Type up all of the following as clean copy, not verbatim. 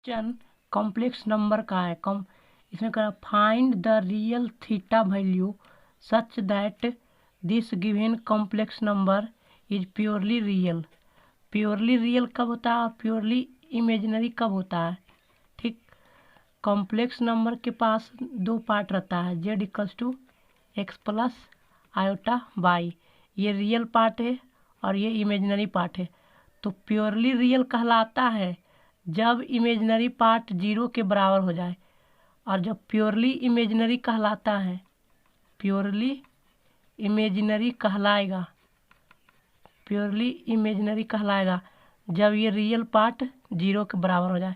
Question complex number का है। इसमें कह रहा find the real theta value such that this given complex number is purely real. Purely real कब होता है और प्योरली इमेजिनरी कब होता है? ठीक, कॉम्प्लेक्स नंबर के पास दो पार्ट रहता है, z equals to x plus iota y. ये रियल पार्ट है और ये इमेजिनरी पार्ट है। तो प्योरली रियल कहलाता है जब इमेजिनरी पार्ट जीरो के बराबर हो जाए, और जब प्योरली इमेजिनरी कहलाता है, प्योरली इमेजिनरी कहलाएगा, प्योरली इमेजिनरी कहलाएगा जब ये रियल पार्ट जीरो के बराबर हो जाए,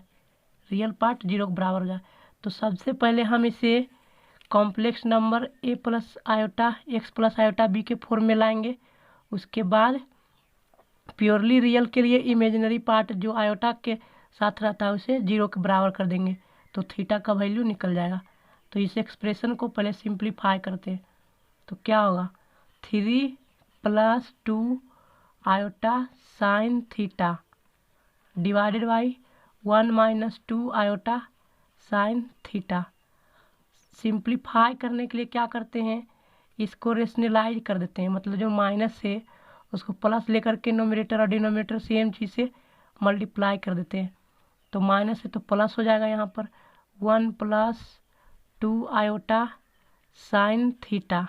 रियल पार्ट जीरो के बराबर हो जाए। तो सबसे पहले हम इसे complex number a plus iota x plus iota b के फॉर्म में लाएंगे। उसके बाद प्योरली रियल के लिए इमेजिनरी पार्ट जो आयोटा के साथ रहता है उसे जीरो के बराबर कर देंगे, तो थीटा का वैल्यू निकल जाएगा। तो इस एक्सप्रेशन को पहले सिंप्लीफाई करते हैं। तो क्या होगा, 3 + 2 iota sine theta divided by 1 - 2 iota sine theta. Simplify करने के लिए क्या करते हैं, इसको रेशनलाइज कर देते हैं, मतलब जो माइनस है उसको प्लस लेकर के नोमिनेटर और डिनोमिनेटर सेम चीज़ से मल्टीप्लाई कर देते हैं। तो माइनस है तो प्लस हो जाएगा, यहाँ पर 1 + 2 आयोटा साइन थीटा,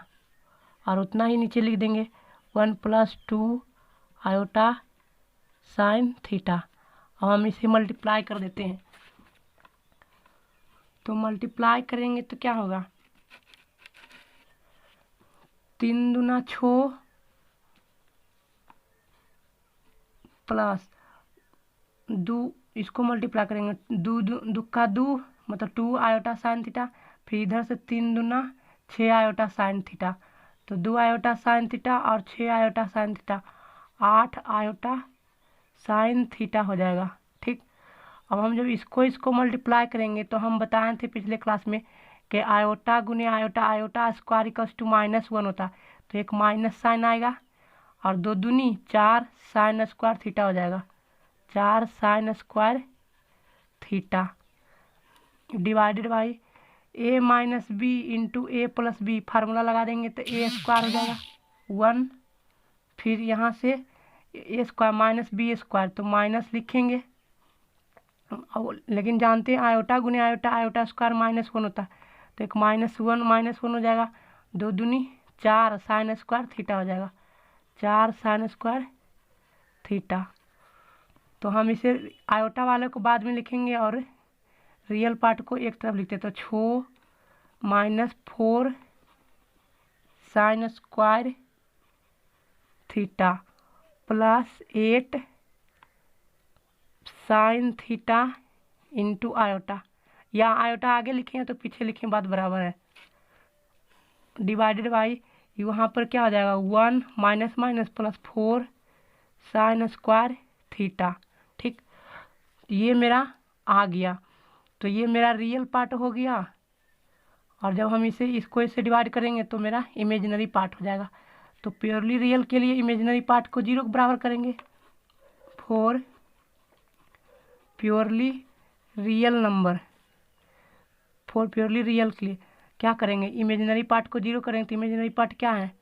और उतना ही नीचे लिख देंगे 1 + 2 आयोटा साइन थीटा। अब हम इसे मल्टीप्लाई कर देते हैं। तो मल्टीप्लाई करेंगे तो क्या होगा, 3 दूना 6 प्लस 2, इसको मल्टीप्लाई करेंगे, 2 का 2 मतलब 2 आयोटा साइन थीटा, फिर इधर से 3 दूना 6 आयोटा साइन थीटा, तो 2 आयोटा साइन थीटा और 6 iota sine theta, 8 iota sine theta हो जाएगा। ठीक, अब हम जब इसको मल्टीप्लाई करेंगे तो हम बताए थे पिछले क्लास में कि आयोटा गुने iota, iota square equals to -1 होता, तो एक माइनस साइन आएगा, और 2 दूनी 4 साइन स्क्वायर थीटा हो जाएगा, 4 sine square theta divided by a - b into a plus b, formula लगा देंगे तो a स्क्वायर हो जाएगा 1, फिर यहाँ से a स्क्वायर -b स्क्वायर, तो माइनस लिखेंगे, लेकिन जानते हैं आयोटा गुने आयोटा, आयोटा स्क्वायर -1 होता है, तो एक -1 हो जाएगा, 2 दूनी 4 साइन स्क्वायर थीटा हो जाएगा, 4 साइन स्क्वायर थीटा। तो हम इसे आयोटा वाले को बाद में लिखेंगे और रियल पार्ट को एक तरफ लिखते, तो 6 - 4 sine square theta plus 8 sine theta into iota, या आयोटा आगे लिखें तो पीछे लिखें, बात बराबर है, डिवाइडेड बाई यहाँ पर क्या हो जाएगा 1 - +4 साइन स्क्वायर थीटा। ठीक, ये मेरा आ गया, तो ये मेरा रियल पार्ट हो गया, और जब हम इससे डिवाइड करेंगे तो मेरा इमेजिनरी पार्ट हो जाएगा। तो प्योरली रियल के लिए इमेजिनरी पार्ट को जीरो के बराबर करेंगे। For purely real number, for purely real के लिए क्या करेंगे, इमेजिनरी पार्ट को जीरो करेंगे, तो इमेजिनरी पार्ट क्या है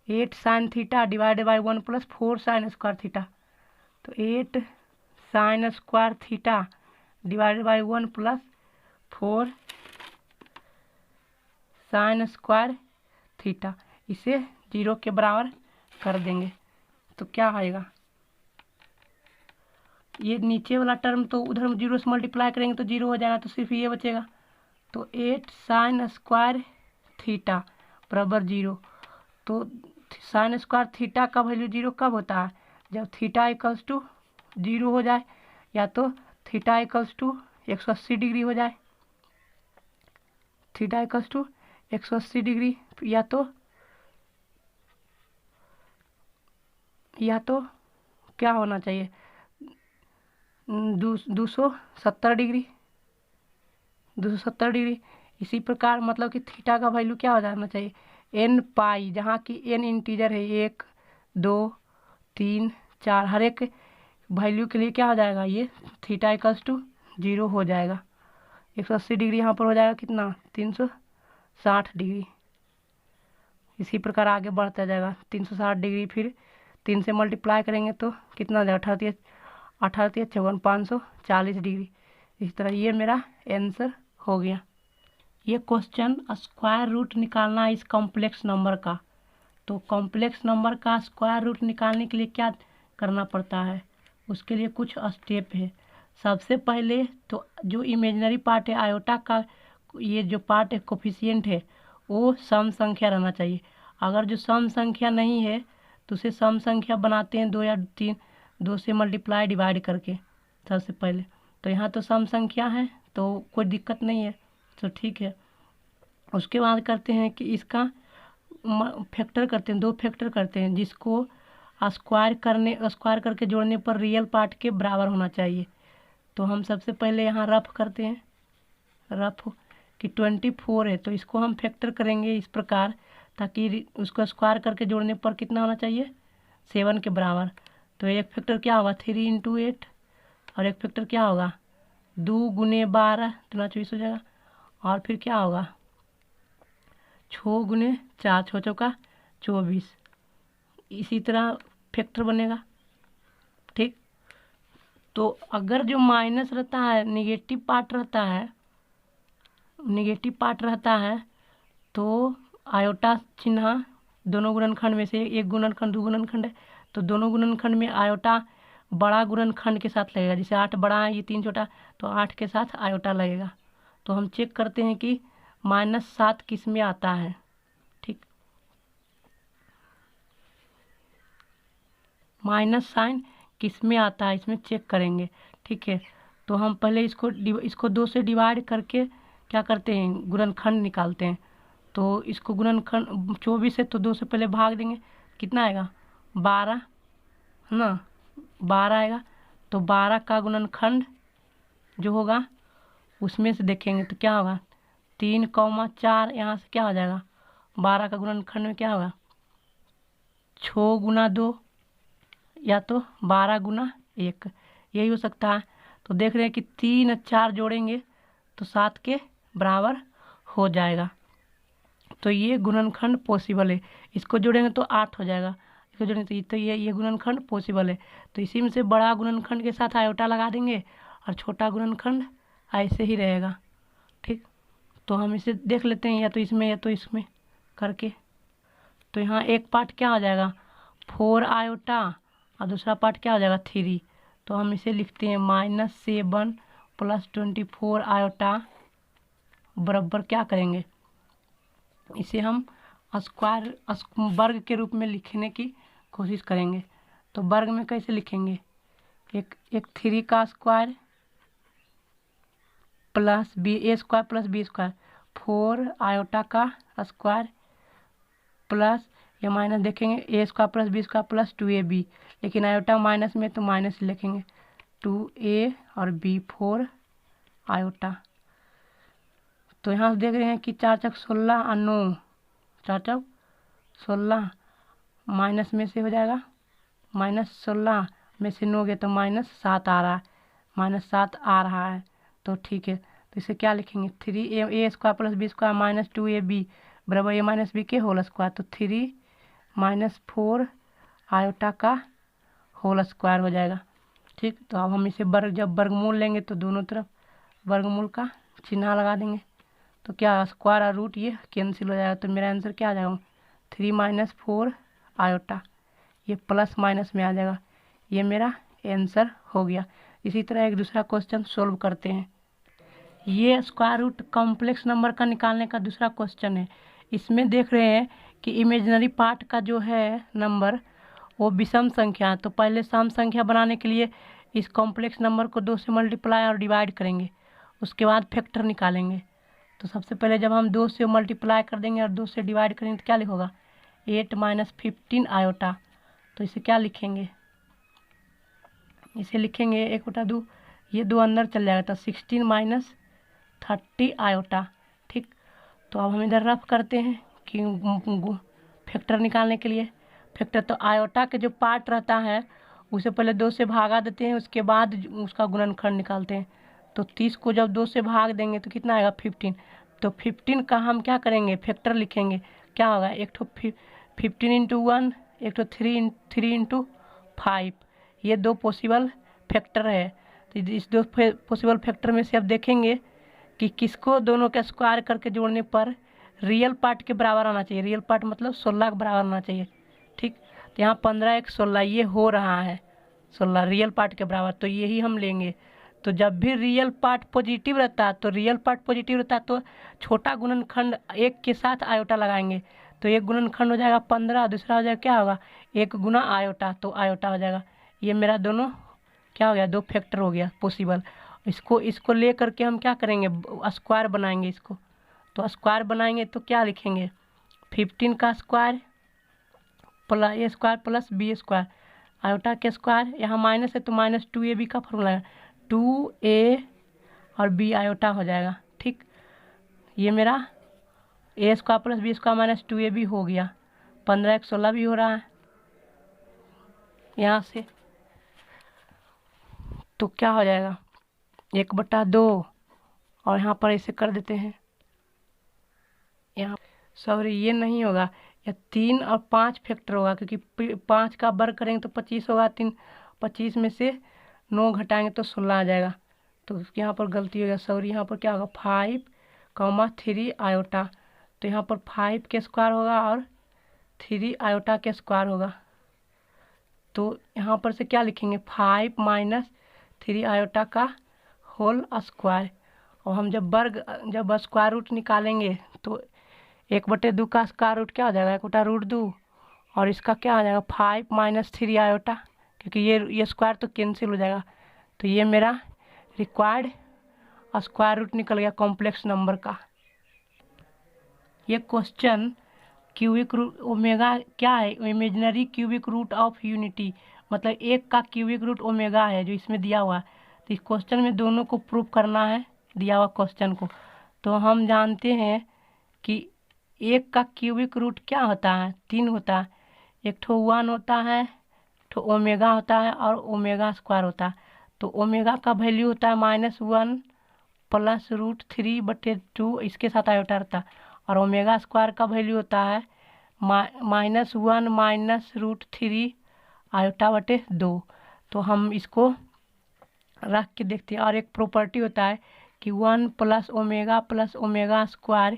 8 sine theta divided by 1 + 4 sine square theta, तो 8 sign square theta divided by 1 + 4 sine square theta, इसे जीरो के बराबर कर देंगे। तो क्या आएगा, ये नीचे वाला टर्म तो उधर जीरो से मल्टीप्लाई करेंगे तो जीरो हो जाएगा, तो सिर्फ ये बचेगा, तो 8 साइन स्क्वायर थीटा बराबर जीरो। तो साइन स्क्वायर थीटा का वैल्यू जीरो कब होता है, जब थीटा इक्वल्स टू जीरो हो जाए, या तो थीटा इक्वल्स टू 180 डिग्री हो जाए, थीटा इक्वल्स टू 180 डिग्री, या तो क्या होना चाहिए 270 डिग्री, 270 डिग्री। इसी प्रकार मतलब कि थीटा का वैल्यू क्या हो जाना चाहिए n पाई, जहाँ की n इंटीजर है 1 2 3 4, हर एक वैल्यू के लिए क्या हो जाएगा, ये थीटा इक्वल्स टू जीरो हो जाएगा। 180 डिग्री यहाँ पर हो जाएगा कितना, 360 डिग्री। इसी प्रकार आगे बढ़ता जाएगा 360 डिग्री, फिर 3 से मल्टीप्लाई करेंगे तो कितना हो जाएगा, 18 54 540 डिग्री। इस तरह ये मेरा आंसर हो गया। ये क्वेश्चन स्क्वायर रूट निकालना इस कॉम्प्लेक्स नंबर का। तो कॉम्प्लेक्स नंबर का स्क्वायर रूट निकालने के लिए क्या करना पड़ता है, उसके लिए कुछ स्टेप है। सबसे पहले तो जो इमेजिनरी पार्ट है आयोटा का, ये जो पार्ट है कोफिशिएंट है, वो सम संख्या रहना चाहिए। अगर जो सम संख्या नहीं है तो उसे सम संख्या बनाते हैं 2 या 3, 2 से मल्टीप्लाई डिवाइड करके सबसे पहले। तो यहाँ तो सम संख्या है तो कोई दिक्कत नहीं है, तो ठीक है। उसके बाद करते हैं कि इसका फैक्टर करते हैं, 2 फैक्टर करते हैं, जिसको स्क्वायर करके जोड़ने पर रियल पार्ट के बराबर होना चाहिए। तो हम सबसे पहले यहाँ रफ करते हैं, रफ कि 24 है तो इसको हम फैक्टर करेंगे इस प्रकार, ताकि उसको स्क्वायर करके जोड़ने पर कितना होना चाहिए, 7 के बराबर। तो एक फैक्टर क्या होगा, 3 × 8, और एक फैक्टर क्या होगा, 2 × 12 तो 24 हो जाएगा। और फिर क्या होगा, 6 × 4 6 चौका 24। इसी तरह फैक्टर बनेगा, ठीक। तो अगर जो माइनस रहता है, नेगेटिव पार्ट रहता है तो आयोटा चिन्ह दोनों गुणनखंड में से एक गुणनखंड 2 गुणनखंड है, तो दोनों गुणनखंड में आयोटा बड़ा गुणनखंड के साथ लगेगा। जैसे 8 बड़ा है, ये 3 छोटा, तो 8 के साथ आयोटा लगेगा। तो हम चेक करते हैं कि -7 किस में आता है, ठीक। माइनस साइन किस में आता है, इसमें चेक करेंगे, ठीक है। तो हम पहले इसको 2 से डिवाइड करके क्या करते हैं, गुणनखंड निकालते हैं। तो इसको गुणनखंड 24 है तो 2 से पहले भाग देंगे, कितना आएगा, 12 है ना, 12 आएगा। तो 12 का गुणनखंड जो होगा उसमें से देखेंगे तो क्या होगा, 3, 4, यहाँ से क्या हो जाएगा, 12 का गुणनखंड में क्या होगा, 6 × 2 या तो 12 × 1, यही हो सकता है। तो देख रहे हैं कि 3 और 4 जोड़ेंगे तो 7 के बराबर हो जाएगा। तो ये गुणनखंड पॉसिबल है। इसको जोड़ेंगे तो 8 हो जाएगा, इसको जोड़ेंगे तो ये गुणनखंड पॉसिबल है। तो इसी में से बड़ा गुणनखंड के साथ आयोटा लगा देंगे और छोटा गुणनखंड ऐसे ही रहेगा, ठीक। तो हम इसे देख लेते हैं, या तो इसमें या तो इसमें करके। तो यहाँ एक पार्ट क्या हो जाएगा, 4 आयोटा, और दूसरा पार्ट क्या हो जाएगा, 3। तो हम इसे लिखते हैं -7 + 24 आयोटा बराबर क्या करेंगे, इसे हम वर्ग के रूप में लिखने की कोशिश करेंगे। तो वर्ग में कैसे लिखेंगे, एक 3 का square plus a² + b², 4 iota का स्क्वायर प्लस या माइनस देखेंगे a² + b² + 2ab, लेकिन आयोटा माइनस में तो माइनस लिखेंगे, 2a और b 4 आयोटा। तो यहाँ से देख रहे हैं कि 4 × 16 और 9, 4 × 16 माइनस में से हो जाएगा, -16 में से 9 गए तो -7 आ रहा है, -7 आ रहा है। तो ठीक है, तो इसे क्या लिखेंगे, 3a² + b² - 2ab बराबर a - b के होल स्क्वायर। तो 3 - 4 आयोटा का होल स्क्वायर हो जाएगा, ठीक। तो अब हम इसे जब वर्गमूल लेंगे तो दोनों तरफ वर्गमूल का चिन्ह लगा देंगे। तो क्या स्क्वायर और रूट ये कैंसिल हो जाएगा। तो मेरा आंसर क्या आ जाएगा, 3 - 4 आयोटा, ये प्लस माइनस में आ जाएगा। ये मेरा आंसर हो गया। इसी तरह एक दूसरा क्वेश्चन सोल्व करते हैं। ये स्क्वायर रूट कॉम्प्लेक्स नंबर का निकालने का दूसरा क्वेश्चन है। इसमें देख रहे हैं कि इमेजिनरी पार्ट का जो है नंबर वो विषम संख्या है। तो पहले सम संख्या बनाने के लिए इस कॉम्प्लेक्स नंबर को 2 से मल्टीप्लाई और डिवाइड करेंगे, उसके बाद फैक्टर निकालेंगे। तो सबसे पहले जब हम 2 से मल्टीप्लाई कर देंगे और 2 से डिवाइड करेंगे तो क्या लिखोगा, 8 - 15 आयोटा। तो इसे क्या लिखेंगे, इसे लिखेंगे 1/2, ये 2 अंदर चल जाएगा तो 16 - 30 आयोटा, ठीक। तो अब हम इधर रफ करते हैं कि फैक्टर निकालने के लिए फैक्टर, तो आयोटा के जो पार्ट रहता है उसे पहले 2 से भागा देते हैं, उसके बाद उसका गुणनखंड निकालते हैं। तो 30 को जब 2 से भाग देंगे तो कितना आएगा 15। तो 15 का हम क्या करेंगे फैक्टर लिखेंगे, क्या होगा एक ठो 15 इंटू 1, एक ठो 3 इंटू 5। ये दो पॉसिबल फैक्टर है। तो इस दो पॉसिबल फैक्टर में से अब देखेंगे कि किसको दोनों का स्क्वायर करके जोड़ने पर रियल पार्ट के बराबर आना चाहिए। रियल पार्ट मतलब 16 के बराबर आना चाहिए। ठीक, तो यहाँ 15 एक 16 ये हो रहा है 16 रियल पार्ट के बराबर, तो यही हम लेंगे। तो जब भी रियल पार्ट पॉजिटिव रहता है तो छोटा गुणनखंड एक के साथ आयोटा लगाएंगे। तो एक गुणनखंड हो जाएगा 15, दूसरा हो जाएगा क्या होगा 1 गुना आयोटा, तो आयोटा हो जाएगा। ये मेरा दोनों क्या हो गया, दो फैक्टर हो गया पॉसिबल। इसको ले करके हम क्या करेंगे स्क्वायर बनाएंगे इसको। तो स्क्वायर बनाएंगे तो क्या लिखेंगे 15 का square plus a square plus b square, iota के स्क्वायर, यहाँ माइनस है तो माइनस 2ab का फॉर्मूला है 2a और b आयोटा हो जाएगा। ठीक, ये मेरा a square plus b square minus 2ab हो गया। 15 एक 16 भी हो रहा है यहाँ से, तो क्या हो जाएगा 1/2 और यहाँ पर ऐसे कर देते हैं। यहाँ सॉरी ये नहीं होगा, या 3 और 5 फैक्टर होगा, क्योंकि 5 का वर्ग करेंगे तो 25 होगा। 25 में से 9 घटाएंगे तो 16 आ जाएगा। तो यहाँ पर गलती हो गया, सॉरी यहाँ पर क्या होगा 5, 3 आयोटा। तो यहाँ पर 5 के स्क्वायर होगा और 3 आयोटा के स्क्वायर होगा। तो यहाँ पर से क्या लिखेंगे 5 माइनस 3 आयोटा का होल स्क्वायर। और हम जब स्क्वायर रूट निकालेंगे तो 1/2 का स्क्वायर रूट क्या हो जाएगा 1/√2, और इसका क्या हो जाएगा 5 माइनस 3 आयोटा, क्योंकि ये स्क्वायर तो कैंसिल हो जाएगा। तो ये मेरा रिक्वायर्ड स्क्वायर रूट निकल गया कॉम्प्लेक्स नंबर का। ये क्वेश्चन क्यूबिक रूट ओमेगा क्या है, imaginary cubic root of unity, मतलब एक का क्यूबिक रूट ओमेगा है जो इसमें दिया हुआ है। तो इस क्वेश्चन में दोनों को प्रूव करना है दिया हुआ क्वेश्चन को। तो हम जानते हैं कि एक का क्यूबिक रूट क्या होता है 3 होता है, एक ठो 1 होता है, एक ठो ओमेगा होता है और ओमेगा स्क्वायर होता है। तो ओमेगा का वैल्यू होता है -1 प्लस √3/2, इसके साथ आयोटा रहता है। और ओमेगा स्क्वायर का वैल्यू होता है -1 माइनस √3 आयोटा/2। तो हम इसको रख के देखते हैं। और एक प्रॉपर्टी होता है कि 1 plus omega square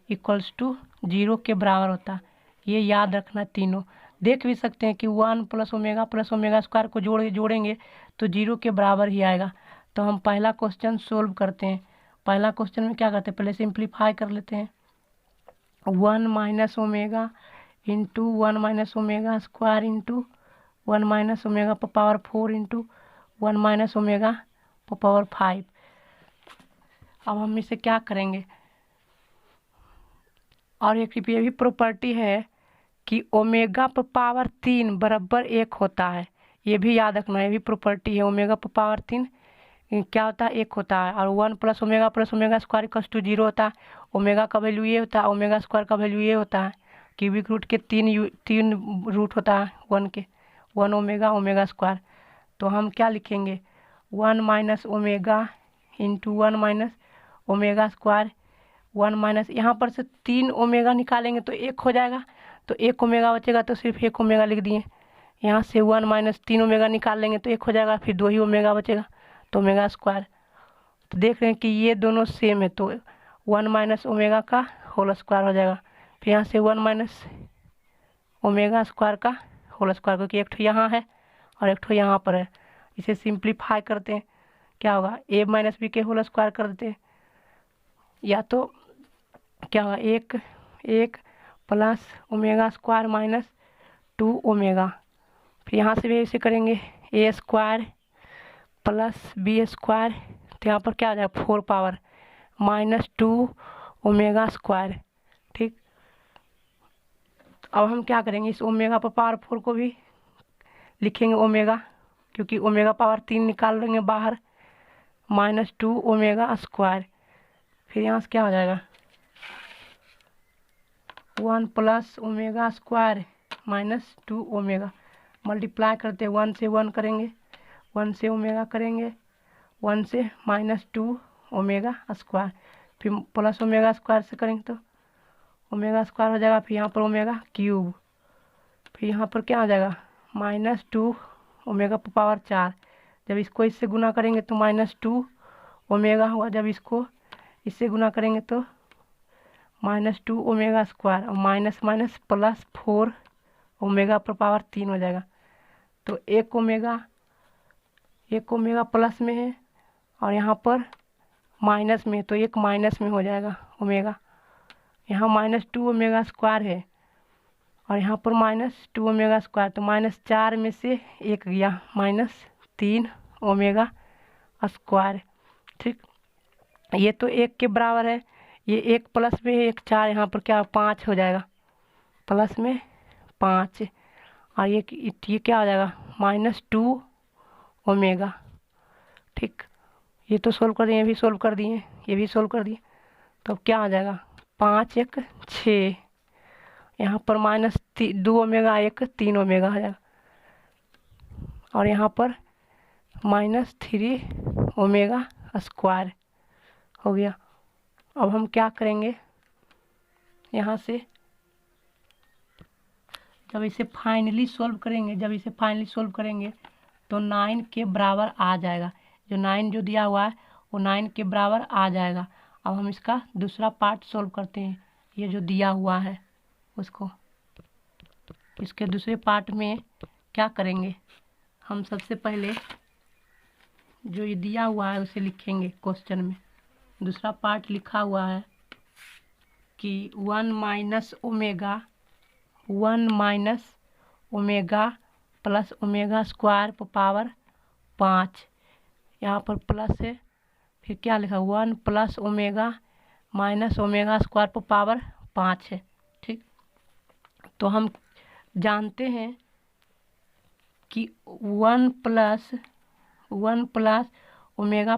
equals to 0 के बराबर होता है। ये याद रखना, तीनों देख भी सकते हैं कि 1 प्लस ओमेगा स्क्वायर को जोड़ेंगे तो 0 के बराबर ही आएगा। तो हम पहला क्वेश्चन सोल्व करते हैं। पहला क्वेश्चन में क्या करते हैं, पहले सिंप्लीफाई कर लेते हैं। 1 minus omega into 1 minus omega square into 1 minus omega power 4 into 1 minus omega power 5। अब हम इसे क्या करेंगे, और एक ये भी प्रॉपर्टी है कि ओमेगा पर पावर 3 बराबर 1 होता है। ये भी याद रखना, ये भी प्रॉपर्टी है। ओमेगा पर पावर 3 क्या होता है 1 होता है। और 1 plus omega square equals to 0 होता है। ओमेगा का वैल्यू ये होता है, ओमेगा स्क्वायर का वैल्यू ये होता है। क्यूबिक रूट के 3 रूट होता है 1 के, 1 ओमेगा स्क्वायर। तो हम क्या लिखेंगे 1 minus omega into 1 minus omega square, 1 minus यहाँ पर से 3 ओमेगा निकालेंगे तो 1 हो जाएगा, तो 1 ओमेगा बचेगा तो सिर्फ 1 ओमेगा लिख दिए। यहाँ से 1 माइनस 3 ओमेगा निकाल लेंगे तो 1 हो जाएगा, फिर 2 ही ओमेगा बचेगा तो ओमेगा स्क्वायर। तो देख रहे हैं कि ये दोनों सेम है, तो 1 माइनस ओमेगा का होल स्क्वायर हो जाएगा। फिर यहाँ से 1 माइनस ओमेगा स्क्वायर का होल स्क्वायर, क्योंकि एक ठो यहाँ है और एक ठो यहाँ पर है। इसे सिंप्लीफाई करते हैं, क्या होगा a माइनस बी के होल स्क्वायर कर देते हैं, या तो क्या होगा 1 plus omega square minus 2 omega. फिर यहाँ से भी ऐसे करेंगे a square plus b square, तो यहाँ पर क्या आ जाएगा 4 पावर -2 ओमेगा स्क्वायर। ठीक, अब हम क्या करेंगे इस ओमेगा पर पावर 4 को भी लिखेंगे ओमेगा, क्योंकि ओमेगा पावर 3 निकाल लेंगे बाहर, -2 ओमेगा स्क्वायर। फिर यहाँ से क्या हो जाएगा 1 plus omega square -2 omega. Multiply करते 1 से 1 करेंगे, 1 से ओमेगा करेंगे, 1 से -2 ओमेगा स्क्वायर, फिर प्लस ओमेगा स्क्वायर से करेंगे तो ओमेगा स्क्वायर हो जाएगा, फिर यहाँ पर ओमेगा क्यूब, फिर यहाँ पर क्या आ जाएगा -2 ओमेगा पावर 4। जब इसको इससे गुना करेंगे तो -2 ओमेगा हुआ, जब इसको इससे गुना करेंगे तो -2 ओमेगा स्क्वायर, और माइनस माइनस प्लस 4 ओमेगा पर पावर 3 हो जाएगा। तो एक ओमेगा प्लस में है और यहाँ पर माइनस में, तो एक माइनस में हो जाएगा ओमेगा। यहाँ -2 ओमेगा स्क्वायर है और यहाँ पर -2 ओमेगा स्क्वायर, तो -4 में से एक गया, -3 ओमेगा स्क्वायर। ठीक, ये तो 1 के बराबर है, ये 1 प्लस में 1 4, यहाँ पर क्या 5 हो जाएगा, प्लस में 5, और ये क्या हो जाएगा -2 ओमेगा। ठीक, ये तो सोल्व कर दिए, ये भी सोल्व कर दिए, ये भी सोल्व कर दिए, तो अब क्या हो जाएगा 5 1 6, यहाँ पर -2 ओमेगा 1 3 ओमेगा हो जाएगा, और यहाँ पर -3 ओमेगा स्क्वायर हो गया। अब हम क्या करेंगे, यहाँ से जब इसे फाइनली सोल्व करेंगे तो 9 के बराबर आ जाएगा, जो 9 जो दिया हुआ है वो 9 के बराबर आ जाएगा। अब हम इसका दूसरा पार्ट सोल्व करते हैं, ये जो दिया हुआ है उसको, इसके दूसरे पार्ट में क्या करेंगे, हम सबसे पहले जो ये दिया हुआ है उसे लिखेंगे क्वेश्चन में। दूसरा पार्ट लिखा हुआ है कि 1 minus omega plus omega square पर पावर 5, यहाँ पर प्लस है, फिर क्या लिखा 1 plus omega minus omega square पर पावर 5 है। ठीक, तो हम जानते हैं कि 1 plus omega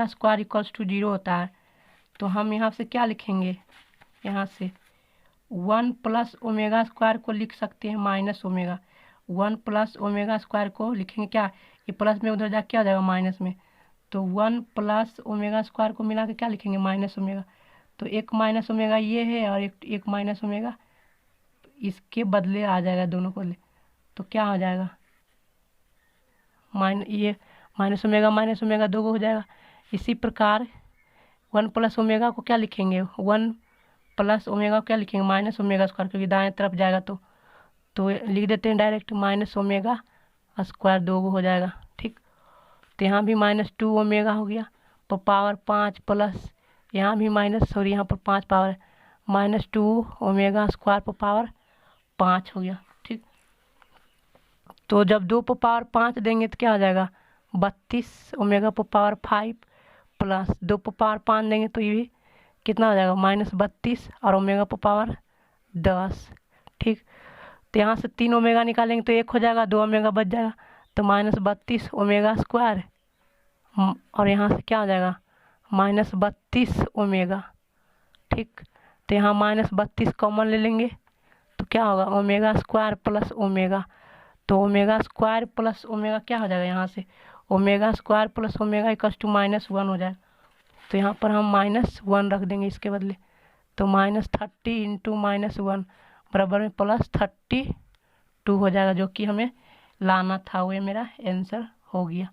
square equals to 0 होता है। तो हम यहाँ से क्या लिखेंगे, यहाँ से 1 प्लस ओमेगा स्क्वायर को लिख सकते हैं minus omega, 1 plus omega square को लिखेंगे क्या, ये प्लस में उधर जाके क्या हो जाएगा माइनस में, तो 1 प्लस ओमेगा स्क्वायर को मिला के क्या लिखेंगे माइनस ओमेगा। तो एक माइनस ओमेगा ये है और एक माइनस ओमेगा इसके बदले आ जाएगा, दोनों को ले, तो क्या हो जाएगा ये माइनस ओमेगा 2 हो जाएगा। इसी प्रकार 1 प्लस ओमेगा को क्या लिखेंगे, 1 प्लस ओमेगा को क्या लिखेंगे माइनस ओमेगा स्क्वायर, क्योंकि दाएं तरफ जाएगा तो लिख देते हैं डायरेक्ट माइनस ओमेगा स्क्वायर 2 हो जाएगा। ठीक, तो यहाँ भी -2 ओमेगा हो गया पर पावर 5, प्लस यहाँ भी माइनस, और यहाँ पर 5 पावर है, -2 ओमेगा स्क्वायर पर पावर 5 हो गया। ठीक, तो जब 2 पर पावर 5 देंगे तो क्या हो जाएगा 32 ओमेगा पर पावर 5, प्लस 2 पर पावर 5 देंगे तो ये भी कितना हो जाएगा -32 और ओमेगा पर पावर 10। ठीक, तो यहाँ से 3 ओमेगा निकालेंगे तो 1 हो जाएगा, 2 ओमेगा बच जाएगा, तो -32 ओमेगा स्क्वायर, और यहाँ से क्या हो जाएगा -32 ओमेगा। ठीक, तो यहाँ -32 कॉमन ले लेंगे तो क्या होगा ओमेगा स्क्वायर प्लस ओमेगा, तो ओमेगा स्क्वायर प्लस ओमेगा क्या हो जाएगा, यहाँ से omega square plus omega equals to -1 हो जाएगा। तो यहाँ पर हम -1 रख देंगे इसके बदले, तो -30 इंटू -1 बराबर में +32 हो जाएगा, जो कि हमें लाना था, वो मेरा आंसर हो गया।